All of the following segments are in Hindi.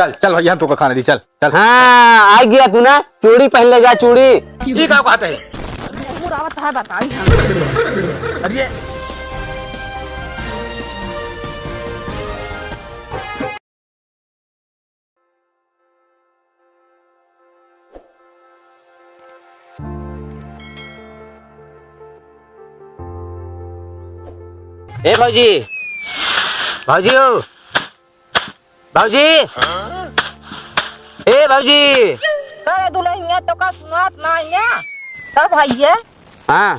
चल चल भैया हम तो खाने दी चल चल। हाँ आ गया तू ना, चूड़ी पहन ले जा चूड़ी। ये क्या बात है? अरे ए भाजी, भाजी हो भाजी, ए भाजी। अरे दुल्हनिया तो का सुनात ना है तब भैया। हाँ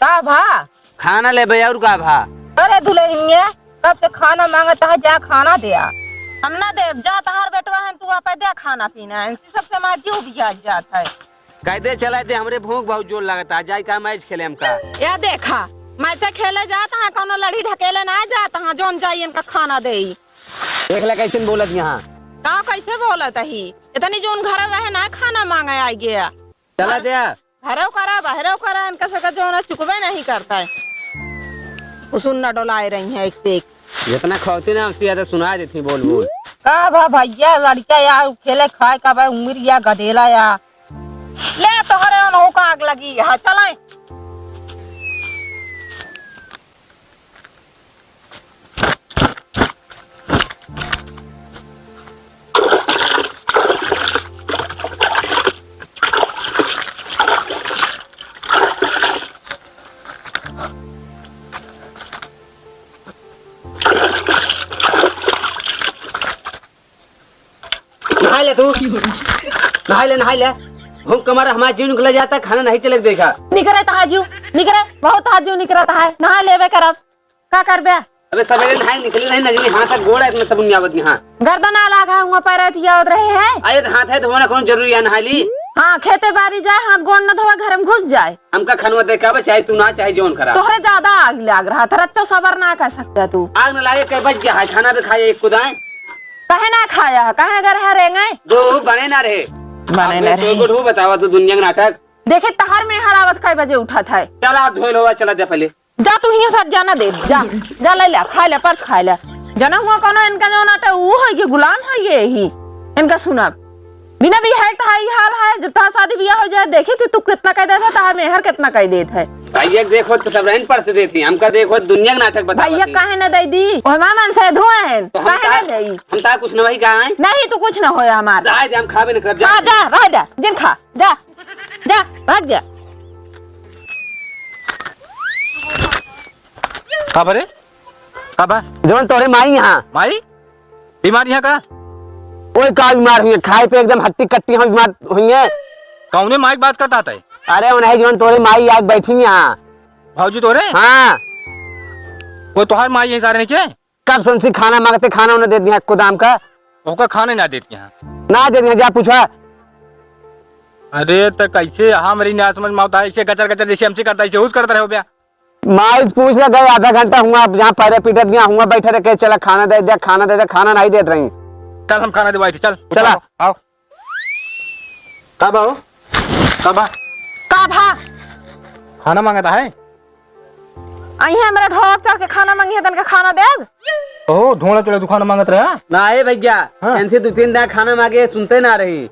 का भा खाना ले भैया और का भा। अरे दुल्हनिया कब से खाना मांगता है, जा खाना दे। हम ना दे जा, तहार बेटवा है तू आप दे खाना पीना, इसी सबसे हमारा जीव दिया जाता है। कहते चला थे हमरे भूख बहुत जोर लगता है, जाए का मैच खेले हमका। या देखा मैं तो खेले जाता है, कोनो लड़ी ढकेले ना जाता है, जोन चाहिए इनका खाना दे। देख ले कैसे बोलत यहाँ का कैसे बोलत ही इतनी जोन घर रहे ना खाना मांगे आ गया। चला दे हरो करा बहरो करा, इनका सका जो चुकवे नहीं करता है। सुनना डोलाए रही है एक से एक, जितना खाती ना उससे ज्यादा सुना देती बोल बोल। का भा भैया लड़का यार खेले खाए का भाई उम्र या गधेला या ले तोहरे ओनहु का आग लगी है। चलाए नहाई ले तू, नहाई ले भूख कमर हमारा जीव निकल जाता, खाना नहीं चले देखा। निकरे ताजू निकरे बहुत ताजू निकरता है, नहा लेवे करब का करबे। अबे सवेरे नहाई निकली नहीं नजरी हाथ तक गोड़ है इसमें सब आवत यहाँ। गर्दन लागा हुआ पैरटिया उड़ रहे हैं। आये हाथ है धोना कौन जरूरी है नहा ली। हाँ खेते बारी जाए हाथ गोड़ न धोए घर में घुस जाए। हमका खानवा देखा चाहे तू ना चाहे जोन खरा। तोहरे ज्यादा आग लग रहा था, तो सबर ना कर सकता तू। आग न लागे कई बच गया खाना भी खाए एक कुदाए। कहे ना खाया कहे घर है रहेंगे दो बने ना रहे बने न रहे। तो बतावा तू दुनिया का नाटक देखे तहर में हरावत कई बजे उठा था। चला धोए लो चला दे पहले जा तू ही साथ जाना दे जा जा ले खा ले पर्स खा ले जना हुआ कोनो इनका जो नाटा वो है ये गुलाम है ये ही इनका सुना बिना भी है तो हाई हाल है जब ता शादी बियाह हो जाए देखी थी तू कितना कह देता था मेहर कितना कह देता है। भैया देखो तो सब रहन पर से देती हमका देखो दुनिया का नाटक बता। भैया काहे न दे दी ओ मामन से धोए हैं तो काहे न दे हम ता कुछ न वही कहा है नहीं तू कुछ न होया हमार जाए हम खावे न कर जा जा रह जा जिन खा जा जा भाग जा। का बरे का बा जोन तोरे माई यहाँ माई बीमारी है का? ओए का बीमार हुई खाए पे एकदम हट्टी कट्टी हम बीमार हुई है। कौने माई बात करता है? अरे वो नहीं जोन तोरे माई आज बैठी यहाँ भाजी तोरे? हाँ वो तोहार माई है सारे ने क्या? कब सुनसी खाना मांगते खाना उन्हें दे दिया कुदाम का ओका खाने ना देती हैं ना दे दिया जा पूछा। अरे तो कैसे हमारी ना समझ में आता है ऐसे गचर गचर जैसे हमसे करता है ऐसे उस करता रहो बया। माई पूछ ले गए आधा घंटा हुआ जहाँ पैरे पीटत गया हुआ बैठे रखे चला खाना दे दे खाना नहीं देते रही। चल हम खाना दिवाई थी चल चला आओ कब आओ कब आ का भा खाना मांगता है आई है मेरा ढोक चढ़ के खाना मांगी है तन का खाना देब। ओ ढोला चले तू खाना मांगत रहा ना है भैया इनसे 2-3 दिन खाना मांगे सुनते ना रही।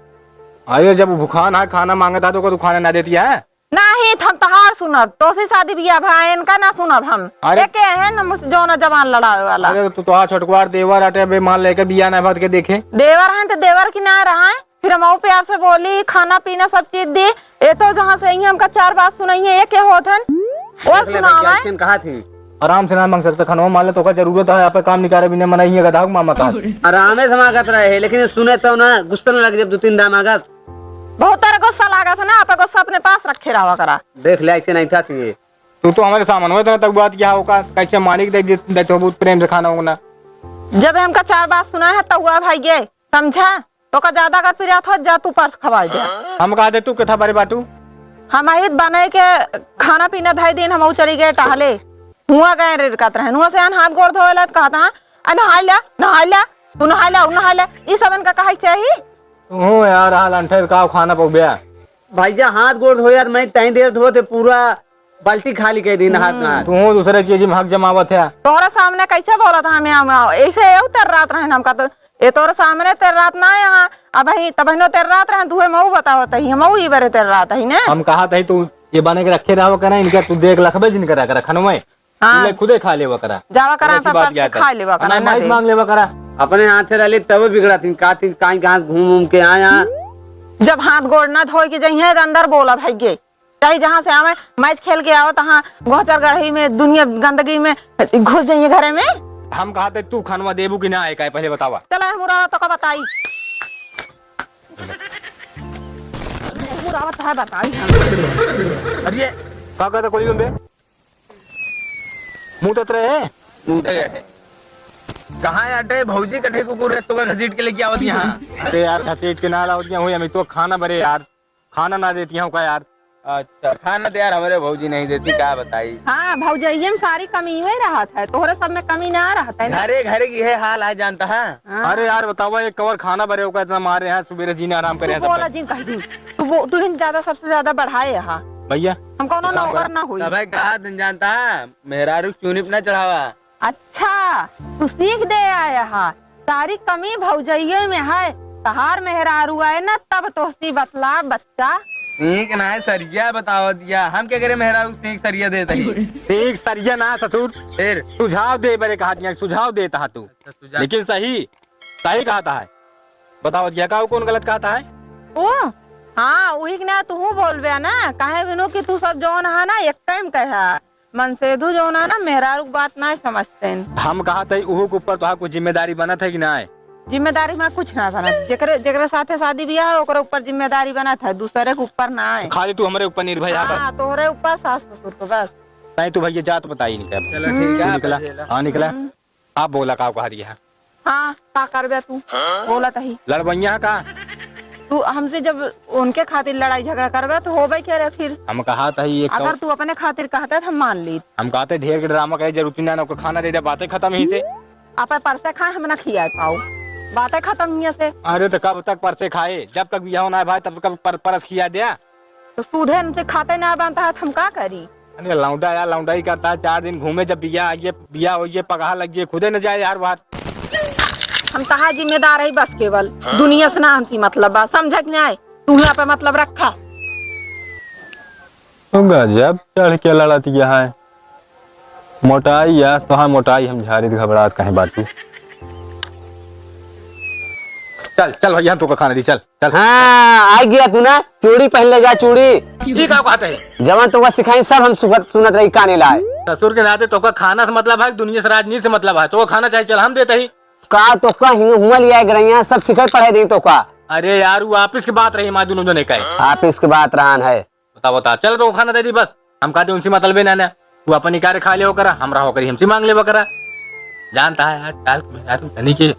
अरे जब भूखान है खाना मांगता तो तू खाना ना देती है नहीं हम तहार सुनब तो से शादी बियाह भाई इनका ना सुनब हम एके है न जो न जवान लड़ावे वाला। अरे तो तोहार छोटकुआर देवर अटे बे मान लेके बिया ना बात के देखे देवर हैं तो देवर की ना रहा है फिर हम प्यार से बोली खाना पीना सब चीज दी ये तो जहाँ से ही हमका 4 बात सुनाई है एक होतन और सुनावा कहा थी आराम से ना मांग सकते खाना मान ले तो का जरूरत है यहाँ पे काम निकाले बिना मना ही गधा मामा का आराम से समागत रहे लेकिन सुने तो ना गुस्सा लग जब 2-3 दाम आगत बहुत तरह गुस्सा लगा था ना आप गुस्सा अपने पास रखे रहा करा देख ले ऐसे नहीं था तुझे तू तो हमारे सामान हुआ तक बात क्या होगा कैसे मालिक देते हो बहुत प्रेम से खाना होगा ना जब हमका 4 बात सुना है तो हुआ भाई ये समझा तो का ज्यादा कर फिर हो जा तू पर्स खवा दे हम कहा दे तू कथा बारे बाटू हम आहित बने के खाना पीना धाई दिन हम चली गए टहले हुआ गए रे कहत रहे हुआ से हाथ गोड़ धोएला कहता हां नहा ले ई सबन का कहे चाहिए ओ यार हाल अंठे का खाना पक गया भैया हाथ गोड़ धो यार मैं तई देर धोते पूरा बाल्टी खाली कर दी हाथ में तू दूसरे चीज में हक जमावत है तोरा सामने कैसे बोला था हमें ऐसे उतर रात रहे हमका तो ये तोर सामने तेर रात ना यहाँ अब ही तब ही तेर रात रहा तू मऊ बतावत ही मऊ ही बरे तेर रात ही ने हम कहा था तू ये बने के रखे रहो करा इनका तू देख लखबे जिन करा कर खनो में हाँ। तू खुदे खा लेवा करा जावा करा ऐसी पे बात पर क्या से खा लेवा करा ना माइस मांग लेवा करा अपने हाथ रह तब बिगड़ा थी का थी काई घास घूम के आया। जब हाथ गोड़ ना धोए के जइहे अंदर बोला भाई गे चाहे जहाँ से आवे मैच खेल के आओ तहाँ गोचर गढ़ी में दुनिया गंदगी में घुस जाइए घरे में। हम कहा थे तू खानवा देबू कि ना आए का पहले बतावा। चला मुरावा तो का बताई मुरावा तो है बताई हम अरे का कहता कोई बे मुंह तत रहे कहाँ अटे भौजी कठे कुकुर तो का घसीट के लेके आवत यहाँ। अरे यार घसीट के ना लाओ हुई हमें तो खाना बरे यार खाना ना देती हूँ का यार। अच्छा खाना तो यार हमारे भौजी नहीं देती क्या बताई। हाँ भौजैये में सारी कमी हुई रहा था तोहरे सब में कमी ना रहा था घरे घरे की है हाल है जानता है। अरे यार बताओ एक कवर खाना बरे होगा इतना मारे हैं सुबह जीने आराम करे तू बोला जी कह दी तू हिन ज्यादा सबसे ज्यादा बढ़ाए यहाँ भैया हम कौन नौकर ना हुई। तब कहा दिन जानता है मेहरारू चुनिप ना चढ़ावा। अच्छा तू सीख दे आया हा सारी कमी भौजैये में है तहार मेहरारू आए ना तब तोहसी बतला बच्चा ठीक ना है सरिया बताओ दिया हम क्या करे मेहरारू से सरिया देता ही। एक सरिया ना ससुर फिर सुझाव दे बरे कहा दिया सुझाव देता तू लेकिन सही सही कहता है बताओ दिया का कौन गलत कहता है। ओ हाँ वही ना तू बोलबे ना काहे बिनो कि तू सब जौन है ना एक टाइम कहा मन से धू जौन है ना मेहरारू बात ना समझते हम कहा था उहू के ऊपर तो कुछ जिम्मेदारी बना था कि ना है। जिम्मेदारी में कुछ ना बना जेकरे जेकरे साथे शादी बियाह है ओकरे ऊपर जिम्मेदारी बना था दूसरे के ऊपर ना है। खाली तू हमारे ऊपर निर्भर है हाँ तोहरे ऊपर सास ससुर को बस नहीं तू भैया जात बताई नहीं क्या चलो ठीक है निकला हाँ निकला आप बोला का कहा दिया हाँ का करबे तू बोला तही लड़बैया का तू हमसे जब उनके खातिर लड़ाई झगड़ा करबे तो होबे क्या रे फिर हम कहा था ये अगर तू अपने खातिर कहता तो हम मान ली हम कहते ढेर के ड्रामा करे जरूरत ना ना खाना दे दे बातें खत्म यहीं से आप परसे खाए हम ना खिया पाओ बातें खत्म हुई से। अरे तो कब तक परसे खाए जब तक बिया होना है भाई तब तक परस खिया दिया तो सूधे हमसे खाते ना बनता है तो हम का करी। अरे लौंडा यार लौंडा ही करता है 4 दिन घूमे जब बिया आइए बिया होइए पगाह लगिए खुदे न जाए यार बात। हम कहा जिम्मेदार है बस केवल दुनिया से ना हमसी मतलब बा समझ के नहीं तू यहाँ पे मतलब रखा गजब चढ़ के लड़त गया है मोटाई या तो हाँ मोटाई हम झारी घबराहट कहीं बातू चल चल भैया तो खाना दी चल चल। हाँ आ गया तू ना चूड़ी पहन ले जा चूड़ी ये क्या कहते हैं जवान तो सिखाई सब हम सुनत रही काने लाए ससुर के नाते तो का खाना से मतलब है दुनिया से राजनीति से मतलब है तो खाना चाहिए चल हम देते ही का तो का हुआ लिया गया सब सिखाई पढ़ाई दी तो का। अरे यार वो ऑफिस की बात रही माँ दोनों जने का ऑफिस की बात रहा है बता बता चल तो खाना दे दी बस हम कहते उनसे मतलब ना तू अपनी कार्य खा ले करा हमरा होकर हमसे मांग ले करा जानता है यार चाल यार धनी के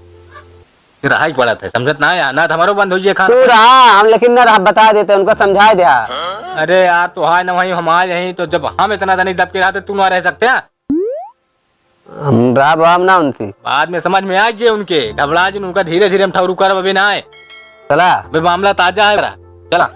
रहा ही पड़ा था समझत ना यार ना हमारो बंद हो जाए खाना तू रहा हम लेकिन न रहा बता देते उनको समझा दिया। अरे यार तो हाय ना वही हम आए यहीं तो जब हम इतना धनी दब के रहते तू ना रह सकते हैं हम रहा ना उनसे बाद में समझ में आ जाए उनके घबरा जिन उनका धीरे धीरे हम ठहरू कर अभी ना आए चला मामला ताजा है चला।